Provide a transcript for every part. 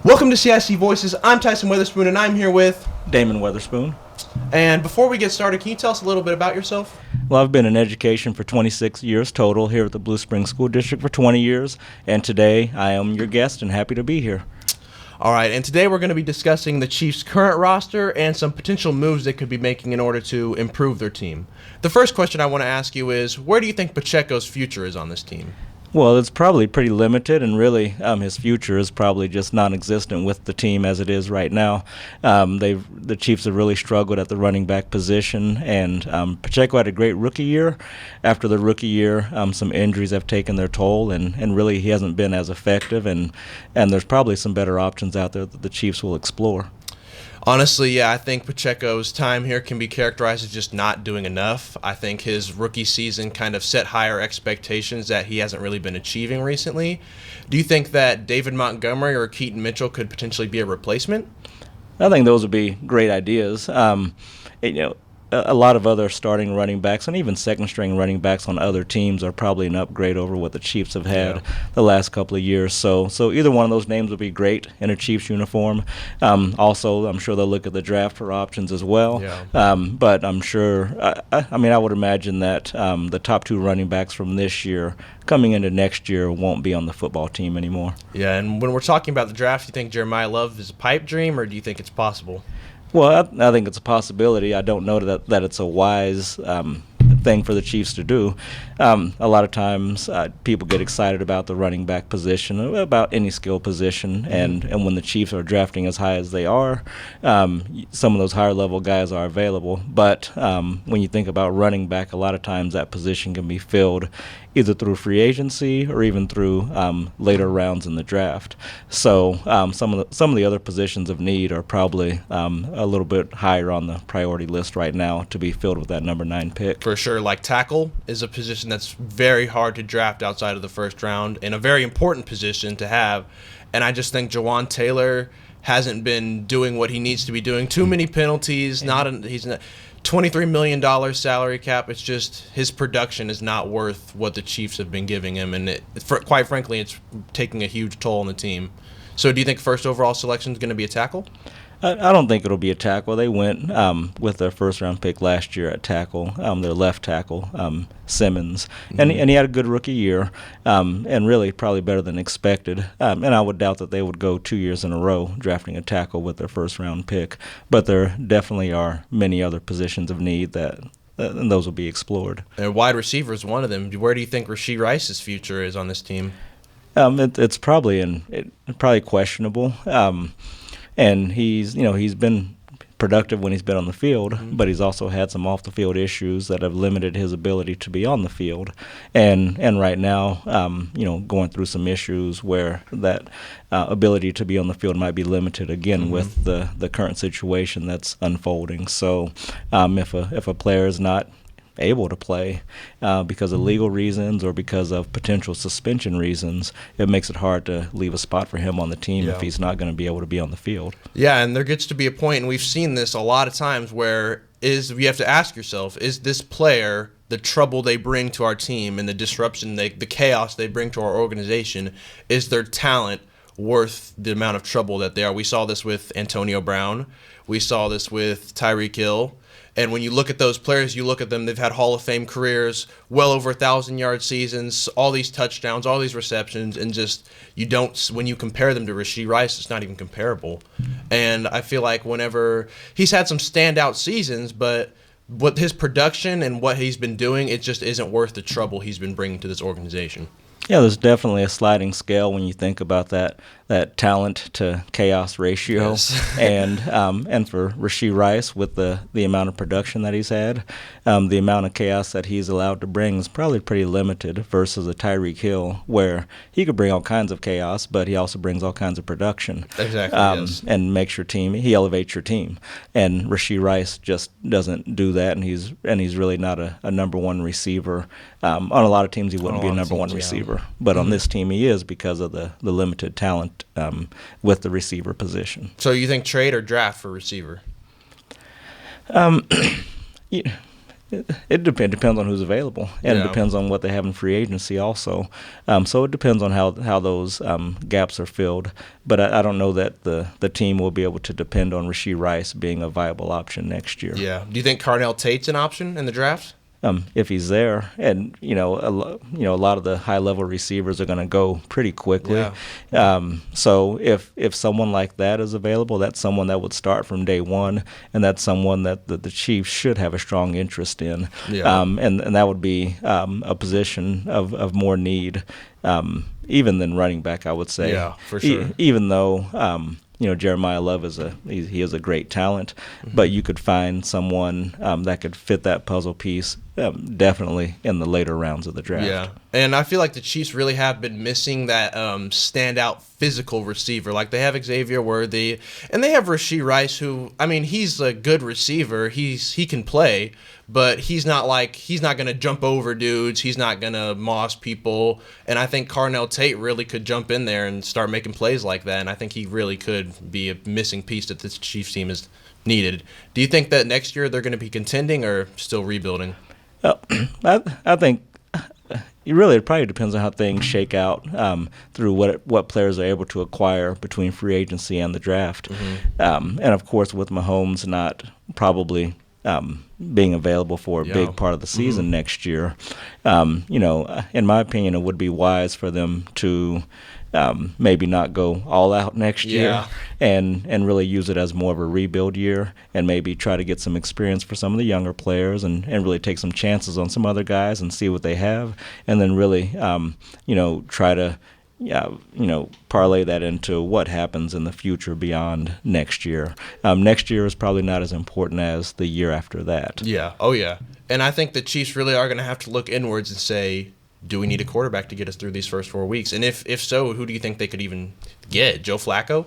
Welcome to CIC Voices. I'm Tyson Witherspoon, and I'm here with Damon Weatherspoon. And before we get started, can you tell us a little bit about yourself? Well, I've been in education for 26 years total here at the Blue Springs School District for 20 years, and today I am your guest and happy to be here. All right, and today we're going to be discussing the Chiefs' current roster and some potential moves they could be making in order to improve their team. The first question I want to ask you is, where do you think Pacheco's future is on this team? Well, it's probably pretty limited, and really his future is probably just non-existent with the team as it is right now. The Chiefs have really struggled at the running back position, and Pacheco had a great rookie year. After the rookie year, some injuries have taken their toll, and really he hasn't been as effective, and there's probably some better options out there that the Chiefs will explore. Honestly, yeah, I think Pacheco's time here can be characterized as just not doing enough. I think his rookie season kind of set higher expectations that he hasn't really been achieving recently. Do you think that David Montgomery or Keaton Mitchell could potentially be a replacement? I think those would be great ideas. A lot of other starting running backs and even second-string running backs on other teams are probably an upgrade over what the Chiefs have had the last couple of years. So either one of those names would be great in a Chiefs uniform. Also, I'm sure they'll look at the draft for options as well. Yeah. But I'm sure, I would imagine that the top two running backs from this year coming into next year won't be on the football team anymore. Yeah, and when we're talking about the draft, do you think Jeremiah Love is a pipe dream, or do you think it's possible? Well, I think it's a possibility. I don't know that it's a wise thing for the Chiefs to do. A lot of times people get excited about the running back position, about any skill position, and when the Chiefs are drafting as high as they are, some of those higher level guys are available. But when you think about running back, a lot of times that position can be filled either through free agency or even through later rounds in the draft. So some of the other positions of need are probably a little bit higher on the priority list right now to be filled with that number 9 pick. For sure, like tackle is a position that's very hard to draft outside of the first round and a very important position to have. And I just think Jawan Taylor hasn't been doing what he needs to be doing. Too many penalties. He's not. $23 million salary cap. It's just his production is not worth what the Chiefs have been giving him, and quite frankly, it's taking a huge toll on the team. So, do you think first overall selection is going to be a tackle? I don't think it'll be a tackle. They went with their first-round pick last year at tackle, their left tackle, Simmons, and he had a good rookie year, and really probably better than expected. And I would doubt that they would go 2 years in a row drafting a tackle with their first-round pick. But there definitely are many other positions of need and those will be explored. And wide receiver is one of them. Where do you think Rashee Rice's future is on this team? It's probably probably questionable. And he's been productive when he's been on the field, but he's also had some off-the-field issues that have limited his ability to be on the field. And right now, going through some issues where that ability to be on the field might be limited again with the current situation that's unfolding. So if a player is not able to play because of legal reasons or because of potential suspension reasons, it makes it hard to leave a spot for him on the team if he's not going to be able to be on the field. Yeah, and there gets to be a point, and we've seen this a lot of times, where you have to ask yourself, is this player, the trouble they bring to our team and the disruption, the chaos they bring to our organization, is their talent worth the amount of trouble that they are? We saw this with Antonio Brown. We saw this with Tyreek Hill. And when you look at those players, you look at them, they've had Hall of Fame careers, well over 1,000-yard seasons, all these touchdowns, all these receptions, and just when you compare them to Rashee Rice, it's not even comparable. And I feel like whenever he's had some standout seasons, but what his production and what he's been doing, it just isn't worth the trouble he's been bringing to this organization. Yeah, there's definitely a sliding scale when you think about that talent to chaos ratio, and for Rashee Rice with the amount of production that he's had, the amount of chaos that he's allowed to bring is probably pretty limited versus a Tyreek Hill where he could bring all kinds of chaos, but he also brings all kinds of production. Exactly. Yes. And makes your team. He elevates your team, and Rashee Rice just doesn't do that, and he's really not a number one receiver. On a lot of teams, he wouldn't be a number one receiver, but on this team, he is because of the limited talent with the receiver position. So you think trade or draft for receiver? It depends on who's available, and it Yeah. depends on what they have in free agency also. So it depends on how those gaps are filled. But I don't know that the team will be able to depend on Rashee Rice being a viable option next year. Yeah. Do you think Carnell Tate's an option in the draft? If he's there, and a lot of the high level receivers are going to go pretty quickly. Yeah. So if someone like that is available, that's someone that would start from day one, and that's someone that the Chiefs should have a strong interest in. Yeah. And that would be a position of more need, even than running back, I would say. Yeah, for sure. Even though Jeremiah Love he is a great talent, but you could find someone that could fit that puzzle piece definitely in the later rounds of the draft. Yeah, and I feel like the Chiefs really have been missing that standout physical receiver. Like they have Xavier Worthy, and they have Rashee Rice, who, I mean, he's a good receiver. He can play, but he's not going to jump over dudes. He's not going to moss people. And I think Carnell Tate really could jump in there and start making plays like that. And I think he really could be a missing piece that this Chiefs team is needed. Do you think that next year they're going to be contending or still rebuilding? I think it probably depends on how things shake out through what players are able to acquire between free agency and the draft. And of course, with Mahomes not probably being available for a big part of the season next year, in my opinion, it would be wise for them to maybe not go all out next year and really use it as more of a rebuild year, and maybe try to get some experience for some of the younger players and really take some chances on some other guys and see what they have, and then really try to parlay that into what happens in the future beyond next year. Next year is probably not as important as the year after that. Yeah. Oh, yeah. And I think the Chiefs really are going to have to look inwards and say, do we need a quarterback to get us through these first 4 weeks? And if so, who do you think they could even get? Joe Flacco?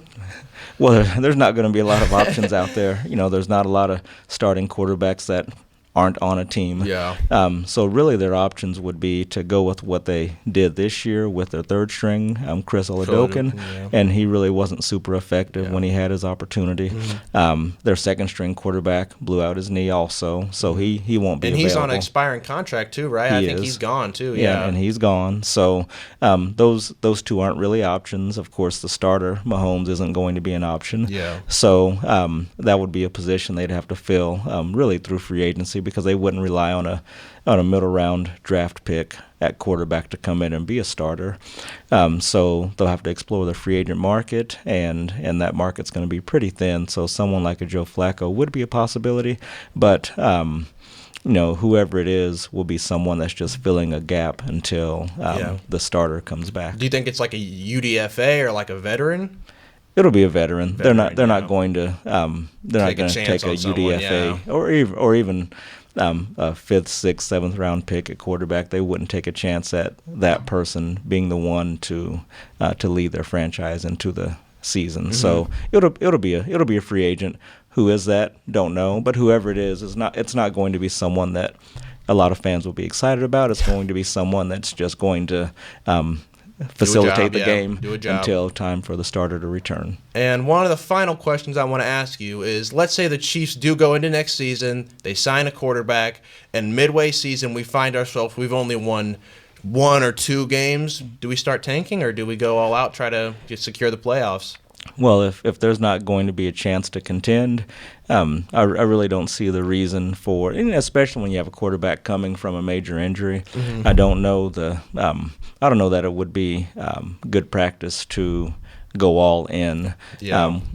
Well, there's not going to be a lot of options out there. There's not a lot of starting quarterbacks that aren't on a team. Yeah. So really their options would be to go with what they did this year with their third string, Chris Oladokun, and he really wasn't super effective when he had his opportunity. Their second string quarterback blew out his knee also, so he won't be available. And he's on an expiring contract too, right? I think he's gone too. Yeah, and he's gone. So those two aren't really options. Of course, the starter, Mahomes, isn't going to be an option. Yeah. So that would be a position they'd have to fill really through free agency, because they wouldn't rely on a middle round draft pick at quarterback to come in and be a starter. So they'll have to explore the free agent market, and that market's going to be pretty thin. So someone like a Joe Flacco would be a possibility, but whoever it is will be someone that's just filling a gap until the starter comes back. Do you think it's like a UDFA or like a veteran? It'll be a veteran. They're not going to take a UDFA or even a fifth, sixth, seventh round pick at quarterback. They wouldn't take a chance at that person being the one to lead their franchise into the season. So it'll be a free agent. Who is that? Don't know. But whoever it is it's not going to be someone that a lot of fans will be excited about. It's going to be someone that's just going to facilitate the game until time for the starter to return. And one of the final questions I want to ask you is, let's say the Chiefs do go into next season, they sign a quarterback, and midway season we find ourselves, we've only won 1 or 2 games. Do we start tanking, or do we go all out, try to secure the playoffs? Well, if there's not going to be a chance to contend, I really don't see the reason for, and especially when you have a quarterback coming from a major injury. I don't know that it would be good practice to go all in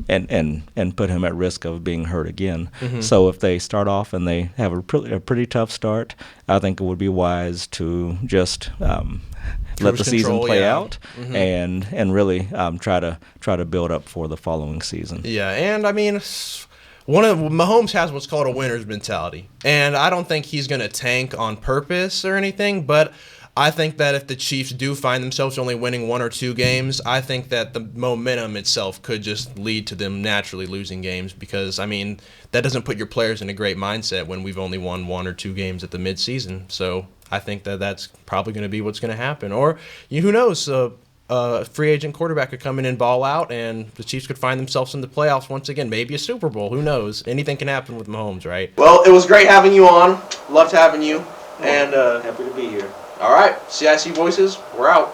and put him at risk of being hurt again. So if they start off and they have a pretty tough start, I think it would be wise to just let the season play out and really try to build up for the following season. Yeah, and I mean, Mahomes has what's called a winner's mentality, and I don't think he's going to tank on purpose or anything, but I think that if the Chiefs do find themselves only winning 1 or 2 games, I think that the momentum itself could just lead to them naturally losing games, because, I mean, that doesn't put your players in a great mindset when we've only won 1 or 2 games at the midseason. So I think that that's probably going to be what's going to happen. Or who knows? a free agent quarterback could come in and ball out, and the Chiefs could find themselves in the playoffs once again. Maybe a Super Bowl. Who knows? Anything can happen with Mahomes, right? Well, it was great having you on. Loved having you. And happy to be here. all right, CIC Voices, we're out.